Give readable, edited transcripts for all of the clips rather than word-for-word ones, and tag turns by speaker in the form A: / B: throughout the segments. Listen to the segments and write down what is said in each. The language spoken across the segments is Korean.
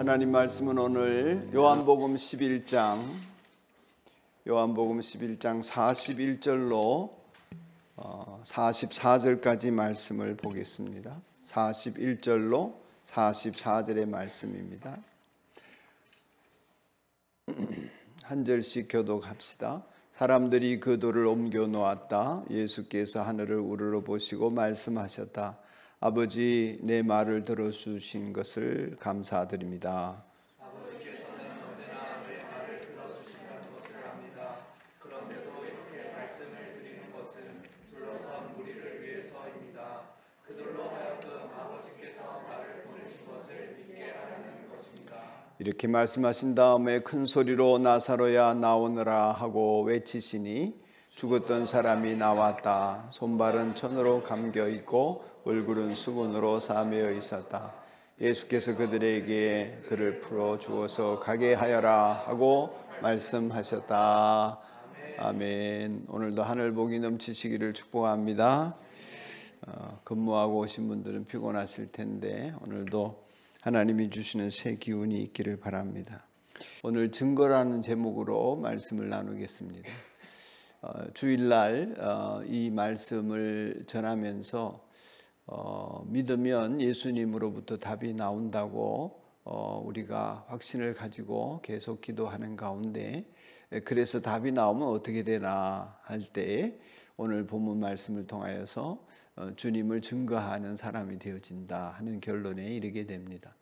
A: 하나님 말씀은 오늘 요한복음 11장 41절로 44절까지 말씀을 보겠습니다. 41절로 44절의 말씀입니다. 한 절씩 교독합시다. 사람들이 그 돌을 옮겨 놓았다. 예수께서 하늘을 우러러 보시고 말씀하셨다. 아버지, 내 말을 들어주신 것을 감사드립니다.
B: 아버지께서는 언제나 내 말을 들어주신다는 것을 압니다. 그런데도 이렇게 말씀을 드리는 것은 둘러선 무리를 위해서입니다. 그들로 하여금 아버지께서 나를 보내신 것을 믿게 하려는 것입니다.
A: 이렇게 말씀하신 다음에 큰 소리로 나사로야 나오너라 하고 외치시니 죽었던 사람이 나왔다. 손발은 천으로 감겨 있고 얼굴은 수건으로 싸매어 있었다. 예수께서 그들에게 그를 풀어 주어서 가게 하여라 하고 말씀하셨다. 아멘. 오늘도 하늘 복이 넘치시기를 축복합니다. 근무하고 오신 분들은 피곤하실 텐데 오늘도 하나님이 주시는 새 기운이 있기를 바랍니다. 오늘 증거라는 제목으로 말씀을 나누겠습니다. 주일날 이 말씀을 전하면서 믿으면 예수님으로부터 답이 나온다고 우리가 확신을 가지고 계속 기도하는 가운데, 그래서 답이 나오면 어떻게 되나 할 때 오늘 본문 말씀을 통하여서 주님을 증거하는 사람이 되어진다 하는 결론에 이르게 됩니다.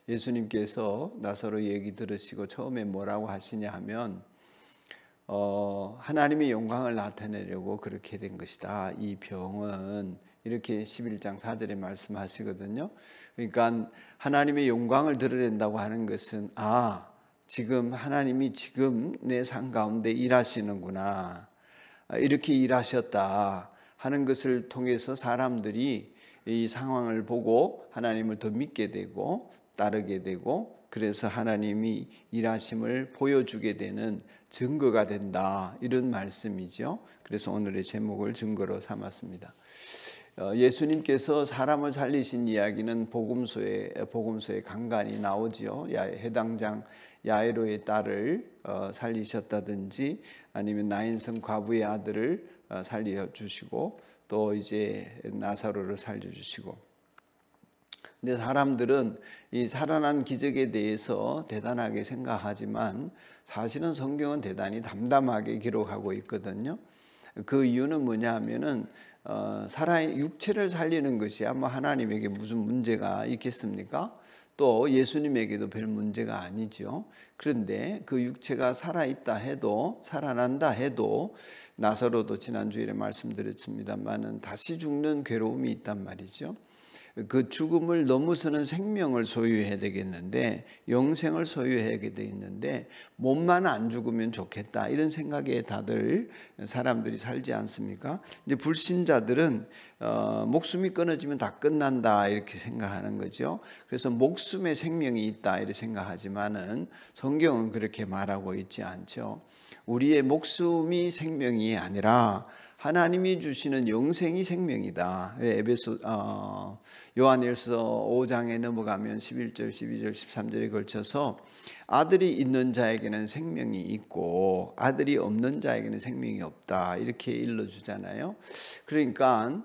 A: 예수님께서 나사로 얘기 들으시고 처음에 뭐라고 하시냐 하면 하나님의 영광을 나타내려고 그렇게 된 것이다. 이 병은 이렇게 11장 4절에 말씀하시거든요. 그러니까 하나님의 영광을 드러낸다고 하는 것은 지금 하나님이 지금 내 삶 가운데 일하시는구나, 이렇게 일하셨다 하는 것을 통해서 사람들이 이 상황을 보고 하나님을 더 믿게 되고 따르게 되고, 그래서 하나님이 일하심을 보여주게 되는 증거가 된다, 이런 말씀이죠. 그래서 오늘의 제목을 증거로 삼았습니다. 예수님께서 사람을 살리신 이야기는 복음서에 간간히 나오지요. 해당장 야이로의 딸을 살리셨다든지, 아니면 나인성 과부의 아들을 살려주시고, 또 이제 나사로를 살려주시고. 근데 사람들은 이 살아난 기적에 대해서 대단하게 생각하지만 사실은 성경은 대단히 담담하게 기록하고 있거든요. 그 이유는 뭐냐 하면은 육체를 살리는 것이 아마 하나님에게 무슨 문제가 있겠습니까? 또 예수님에게도 별 문제가 아니죠. 그런데 그 육체가 살아있다 해도, 살아난다 해도, 나사로도 지난주일에 말씀드렸습니다만은 다시 죽는 괴로움이 있단 말이죠. 그 죽음을 넘어서는 생명을 소유해야 되겠는데, 영생을 소유해야 되겠는데, 몸만 안 죽으면 좋겠다, 이런 생각에 다들 사람들이 살지 않습니까? 이제 불신자들은 목숨이 끊어지면 다 끝난다, 이렇게 생각하는 거죠. 그래서 목숨에 생명이 있다, 이렇게 생각하지만은 성경은 그렇게 말하고 있지 않죠. 우리의 목숨이 생명이 아니라 하나님이 주시는 영생이 생명이다. 요한일서 5장에 넘어가면 11절, 12절, 13절에 걸쳐서 아들이 있는 자에게는 생명이 있고 아들이 없는 자에게는 생명이 없다, 이렇게 일러주잖아요. 그러니까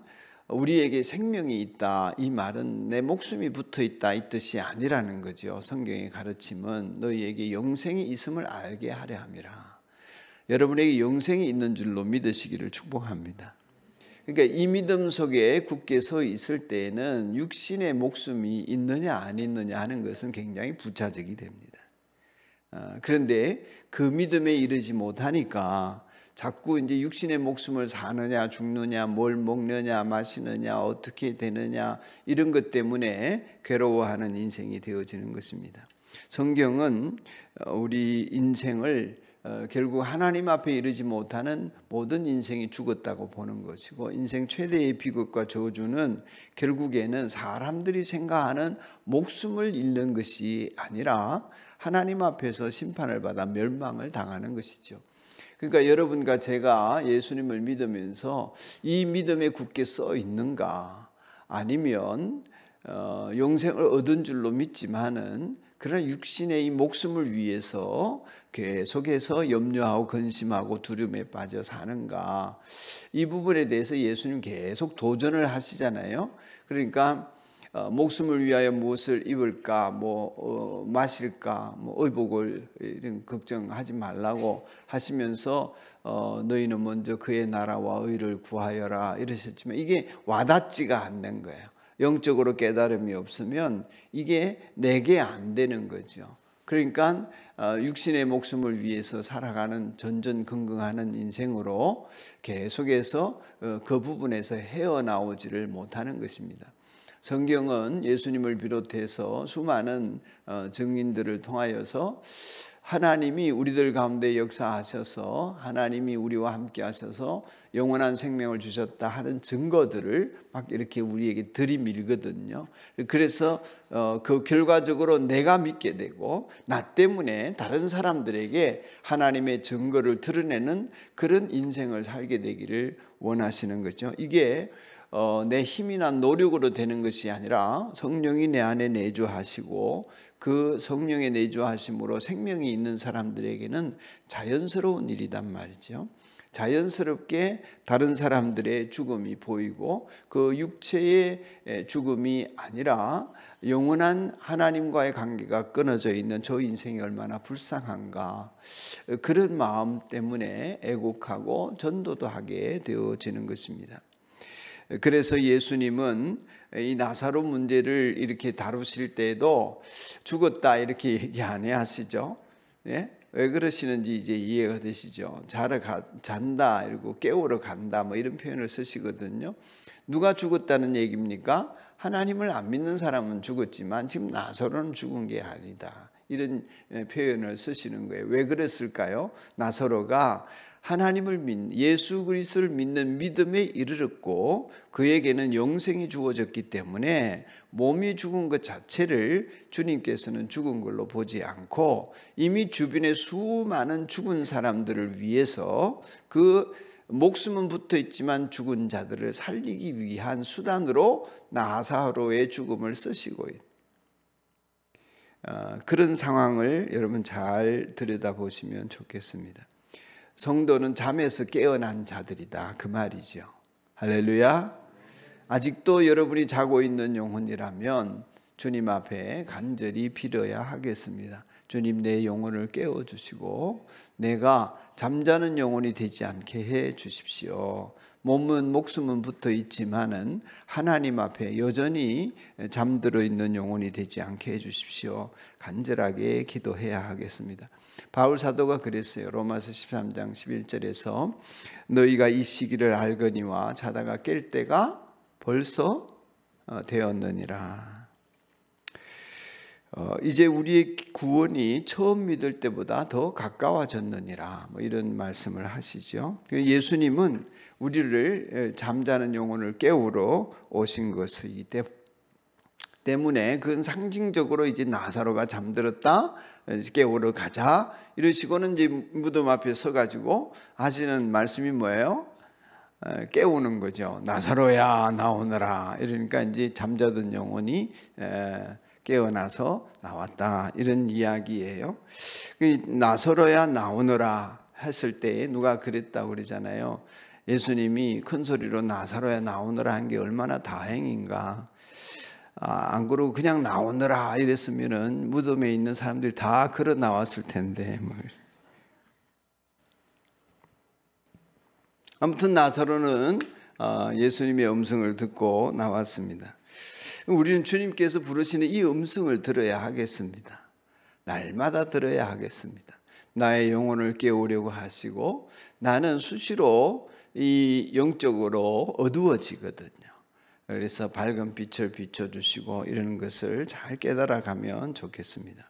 A: 우리에게 생명이 있다, 이 말은 내 목숨이 붙어 있다, 이 뜻이 아니라는 거죠. 성경의 가르침은 너희에게 영생이 있음을 알게 하려 함이라. 여러분에게 영생이 있는 줄로 믿으시기를 축복합니다. 그러니까 이 믿음 속에 굳게 서 있을 때에는 육신의 목숨이 있느냐 안 있느냐 하는 것은 굉장히 부차적이 됩니다. 그런데 그 믿음에 이르지 못하니까 자꾸 이제 육신의 목숨을 사느냐 죽느냐, 뭘 먹느냐 마시느냐, 어떻게 되느냐, 이런 것 때문에 괴로워하는 인생이 되어지는 것입니다. 성경은 우리 인생을 결국 하나님 앞에 이르지 못하는 모든 인생이 죽었다고 보는 것이고, 인생 최대의 비극과 저주는 결국에는 사람들이 생각하는 목숨을 잃는 것이 아니라 하나님 앞에서 심판을 받아 멸망을 당하는 것이죠. 그러니까 여러분과 제가 예수님을 믿으면서 이 믿음에 굳게 써 있는가, 아니면 영생을 얻은 줄로 믿지만은 그러나 육신의 이 목숨을 위해서 계속해서 염려하고 근심하고 두려움에 빠져 사는가, 이 부분에 대해서 예수님 계속 도전을 하시잖아요. 그러니까 목숨을 위하여 무엇을 입을까, 마실까, 의복을 이런 걱정하지 말라고 하시면서 너희는 먼저 그의 나라와 의를 구하여라 이러셨지만 이게 와닿지가 않는 거예요. 영적으로 깨달음이 없으면 이게 내게 안 되는 거죠. 그러니까 육신의 목숨을 위해서 살아가는 전전긍긍하는 인생으로 계속해서 그 부분에서 헤어나오지를 못하는 것입니다. 성경은 예수님을 비롯해서 수많은 증인들을 통하여서 하나님이 우리들 가운데 역사하셔서 하나님이 우리와 함께 하셔서 영원한 생명을 주셨다 하는 증거들을 막 이렇게 우리에게 들이밀거든요. 그래서 그 결과적으로 내가 믿게 되고 나 때문에 다른 사람들에게 하나님의 증거를 드러내는 그런 인생을 살게 되기를 원하시는 거죠. 이게 내 힘이나 노력으로 되는 것이 아니라 성령이 내 안에 내주하시고 그 성령의 내주하심으로 생명이 있는 사람들에게는 자연스러운 일이란 말이죠. 자연스럽게 다른 사람들의 죽음이 보이고 그 육체의 죽음이 아니라 영원한 하나님과의 관계가 끊어져 있는 저 인생이 얼마나 불쌍한가, 그런 마음 때문에 애곡하고 전도도 하게 되어지는 것입니다. 그래서 예수님은 이 나사로 문제를 이렇게 다루실 때에도 죽었다 이렇게 얘기 안 하시죠. 예? 왜 그러시는지 이제 이해가 되시죠. 잔다 이러고 깨우러 간다 이런 표현을 쓰시거든요. 누가 죽었다는 얘기입니까? 하나님을 안 믿는 사람은 죽었지만 지금 나사로는 죽은 게 아니다, 이런 표현을 쓰시는 거예요. 왜 그랬을까요? 나사로가 하나님을 믿는, 예수 그리스도를 믿는 믿음에 이르렀고 그에게는 영생이 주어졌기 때문에 몸이 죽은 것 자체를 주님께서는 죽은 걸로 보지 않고 이미 주변에 수많은 죽은 사람들을 위해서 그 목숨은 붙어 있지만 죽은 자들을 살리기 위한 수단으로 나사로의 죽음을 쓰시고 그런 상황을 여러분 잘 들여다보시면 좋겠습니다. 성도는 잠에서 깨어난 자들이다, 그 말이죠. 할렐루야. 아직도 여러분이 자고 있는 영혼이라면 주님 앞에 간절히 빌어야 하겠습니다. 주님, 내 영혼을 깨워주시고 내가 잠자는 영혼이 되지 않게 해 주십시오. 목숨은 붙어 있지만은 하나님 앞에 여전히 잠들어 있는 영혼이 되지 않게 해 주십시오. 간절하게 기도해야 하겠습니다. 바울 사도가 그랬어요. 로마서 13장 11절에서 너희가 이 시기를 알거니와 자다가 깰 때가 벌써 되었느니라. 이제 우리의 구원이 처음 믿을 때보다 더 가까워졌느니라, 이런 말씀을 하시죠. 예수님은 우리를 잠자는 영혼을 깨우러 오신 것이기 때문에 그건 상징적으로 이제 나사로가 잠들었다, 깨우러 가자 이러시고는 이제 무덤 앞에 서가지고 하시는 말씀이 뭐예요? 깨우는 거죠. 나사로야 나오너라. 이러니까 이제 잠자던 영혼이 깨어나서 나왔다, 이런 이야기예요. 나사로야 나오너라 했을 때 누가 그랬다고 그러잖아요. 예수님이 큰 소리로 나사로야 나오너라 한 게 얼마나 다행인가. 안 그러고 그냥 나오느라 이랬으면은 무덤에 있는 사람들이 다 걸어 나왔을 텐데. 아무튼 나사로는 예수님의 음성을 듣고 나왔습니다. 우리는 주님께서 부르시는 이 음성을 들어야 하겠습니다. 날마다 들어야 하겠습니다. 나의 영혼을 깨우려고 하시고 나는 수시로 이 영적으로 어두워지거든요. 그래서 밝은 빛을 비춰주시고 이런 것을 잘 깨달아 가면 좋겠습니다.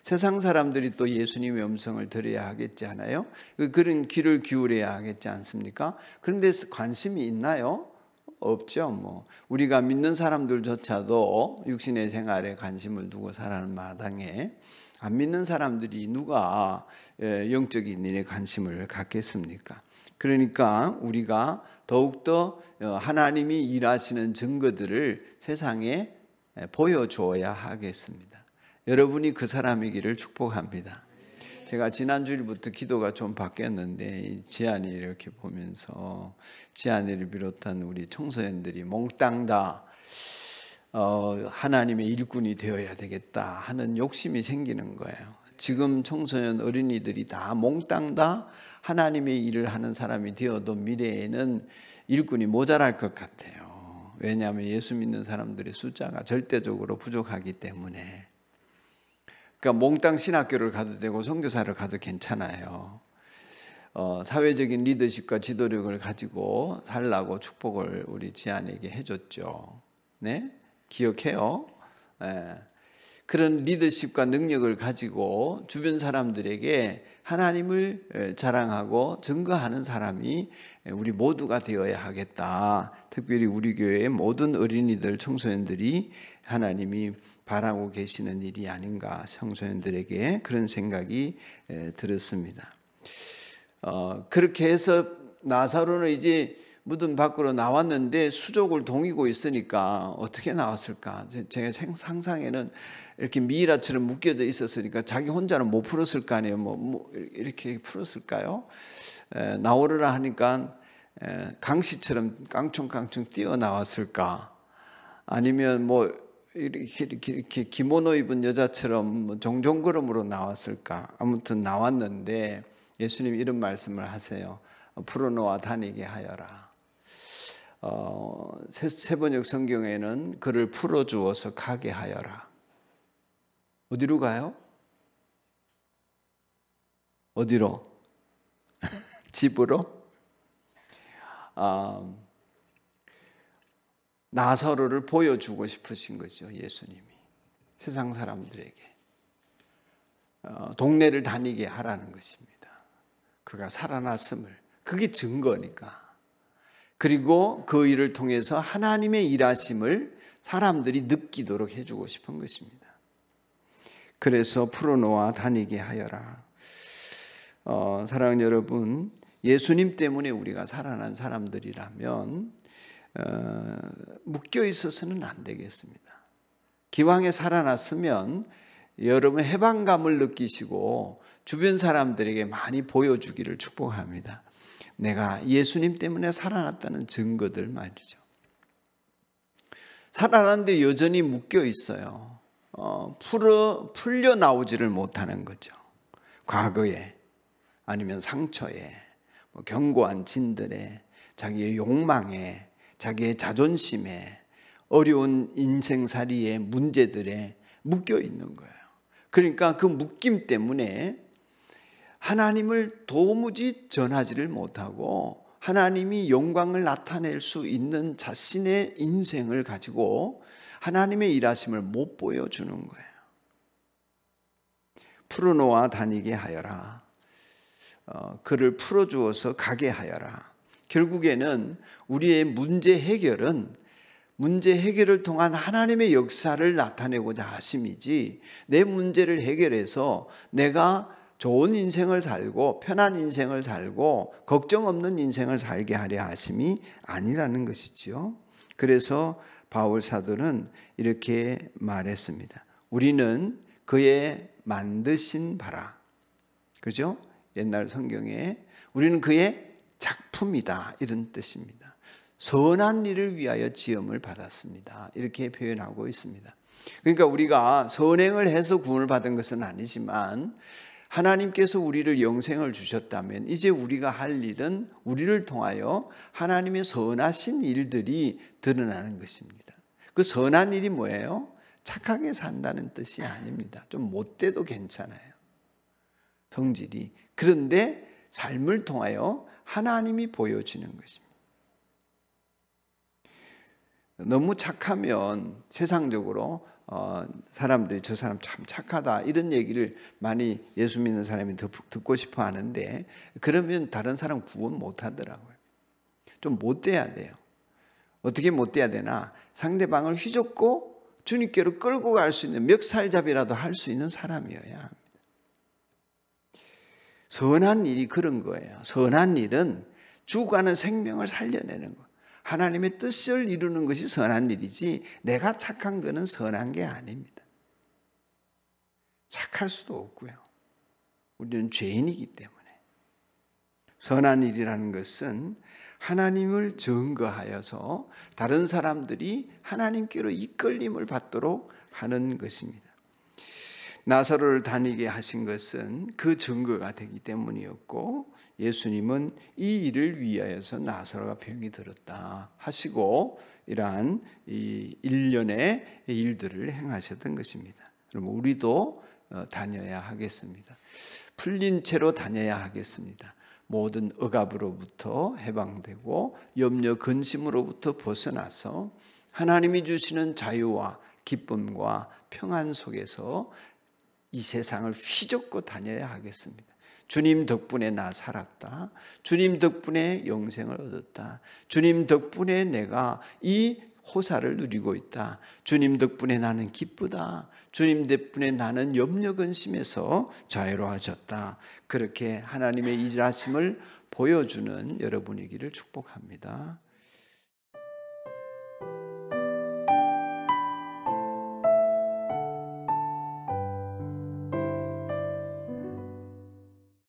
A: 세상 사람들이 또 예수님의 음성을 들어야 하겠지 않아요? 그런 귀를 기울여야 하겠지 않습니까? 그런데 관심이 있나요? 없죠. 우리가 믿는 사람들조차도 육신의 생활에 관심을 두고 살아가는 마당에 안 믿는 사람들이 누가 영적인 일에 관심을 갖겠습니까? 그러니까 우리가 더욱더 하나님이 일하시는 증거들을 세상에 보여줘야 하겠습니다. 여러분이 그 사람이기를 축복합니다. 제가 지난주일부터 기도가 좀 바뀌었는데 지안이 이렇게 보면서 지안이를 비롯한 우리 청소년들이 몽땅 다 하나님의 일꾼이 되어야 되겠다 하는 욕심이 생기는 거예요. 지금 청소년 어린이들이 다 몽땅 다 하나님의 일을 하는 사람이 되어도 미래에는 일꾼이 모자랄 것 같아요. 왜냐하면 예수 믿는 사람들의 숫자가 절대적으로 부족하기 때문에. 그러니까 몽땅 신학교를 가도 되고 선교사를 가도 괜찮아요. 사회적인 리더십과 지도력을 가지고 살라고 축복을 우리 지안에게 해줬죠. 네? 기억해요. 네. 그런 리더십과 능력을 가지고 주변 사람들에게 하나님을 자랑하고 증거하는 사람이 우리 모두가 되어야 하겠다. 특별히 우리 교회의 모든 어린이들, 청소년들이 하나님이 바라고 계시는 일이 아닌가, 청소년들에게 그런 생각이 들었습니다. 그렇게 해서 나사로는 이제 무덤 밖으로 나왔는데 수족을 동이고 있으니까 어떻게 나왔을까? 제가 상상에는 이렇게 미이라처럼 묶여져 있었으니까 자기 혼자는 못 풀었을 거 아니에요. 뭐 이렇게 풀었을까요? 나오르라 하니까 강시처럼 깡총깡총 뛰어나왔을까? 아니면 뭐 이렇게 기모노 입은 여자처럼 종종걸음으로 나왔을까? 아무튼 나왔는데 예수님이 이런 말씀을 하세요. 풀어놓아 다니게 하여라. 세번역 성경에는 그를 풀어주어서 가게 하여라. 어디로 가요? 어디로? 집으로? 나사로를 보여주고 싶으신 거죠. 예수님이 세상 사람들에게 동네를 다니게 하라는 것입니다. 그가 살아났음을, 그게 증거니까. 그리고 그 일을 통해서 하나님의 일하심을 사람들이 느끼도록 해주고 싶은 것입니다. 그래서 풀어놓아 다니게 하여라. 사랑하는 여러분, 예수님 때문에 우리가 살아난 사람들이라면 묶여 있어서는 안 되겠습니다. 기왕에 살아났으면 여러분 해방감을 느끼시고 주변 사람들에게 많이 보여주기를 축복합니다. 내가 예수님 때문에 살아났다는 증거들 말이죠. 살아났는데 여전히 묶여 있어요. 풀려 나오지를 못하는 거죠. 과거에 아니면 상처에, 견고한 진들에, 자기의 욕망에, 자기의 자존심에, 어려운 인생살이의 문제들에 묶여 있는 거예요. 그러니까 그 묶임 때문에 하나님을 도무지 전하지를 못하고 하나님이 영광을 나타낼 수 있는 자신의 인생을 가지고 하나님의 일하심을 못 보여주는 거예요. 풀어놓아 다니게 하여라. 그를 풀어주어서 가게 하여라. 결국에는 우리의 문제 해결은 문제 해결을 통한 하나님의 역사를 나타내고자 하심이지, 내 문제를 해결해서 내가 좋은 인생을 살고 편한 인생을 살고 걱정 없는 인생을 살게 하려 하심이 아니라는 것이지요. 그래서 바울 사도는 이렇게 말했습니다. 우리는 그의 만드신 바라. 그죠? 옛날 성경에 우리는 그의 작품이다, 이런 뜻입니다. 선한 일을 위하여 지음을 받았습니다. 이렇게 표현하고 있습니다. 그러니까 우리가 선행을 해서 구원을 받은 것은 아니지만 하나님께서 우리를 영생을 주셨다면 이제 우리가 할 일은 우리를 통하여 하나님의 선하신 일들이 드러나는 것입니다. 그 선한 일이 뭐예요? 착하게 산다는 뜻이 아닙니다. 좀 못돼도 괜찮아요. 성질이. 그런데 삶을 통하여 하나님이 보여주는 것입니다. 너무 착하면 세상적으로 사람들이 저 사람 참 착하다 이런 얘기를 많이 예수 믿는 사람이 듣고 싶어 하는데, 그러면 다른 사람 구원 못 하더라고요. 좀 못돼야 돼요. 어떻게 못돼야 되나? 상대방을 휘젓고 주님께로 끌고 갈 수 있는 멱살잡이라도 할 수 있는 사람이어야 합니다. 선한 일이 그런 거예요. 선한 일은 죽어가는 생명을 살려내는 거. 하나님의 뜻을 이루는 것이 선한 일이지 내가 착한 것은 선한 게 아닙니다. 착할 수도 없고요. 우리는 죄인이기 때문에. 선한 일이라는 것은 하나님을 증거하여서 다른 사람들이 하나님께로 이끌림을 받도록 하는 것입니다. 나사로를 다니게 하신 것은 그 증거가 되기 때문이었고, 예수님은 이 일을 위하여서 나사로가 병이 들었다 하시고 이러한 이 일련의 일들을 행하셨던 것입니다. 그럼 우리도 다녀야 하겠습니다. 풀린 채로 다녀야 하겠습니다. 모든 억압으로부터 해방되고 염려 근심으로부터 벗어나서 하나님이 주시는 자유와 기쁨과 평안 속에서 이 세상을 휘젓고 다녀야 하겠습니다. 주님 덕분에 나 살았다. 주님 덕분에 영생을 얻었다. 주님 덕분에 내가 이 호사를 누리고 있다. 주님 덕분에 나는 기쁘다. 주님 덕분에 나는 염려 근심에서 자유로워졌다. 그렇게 하나님의 일하심을 보여주는 여러분이기를 축복합니다.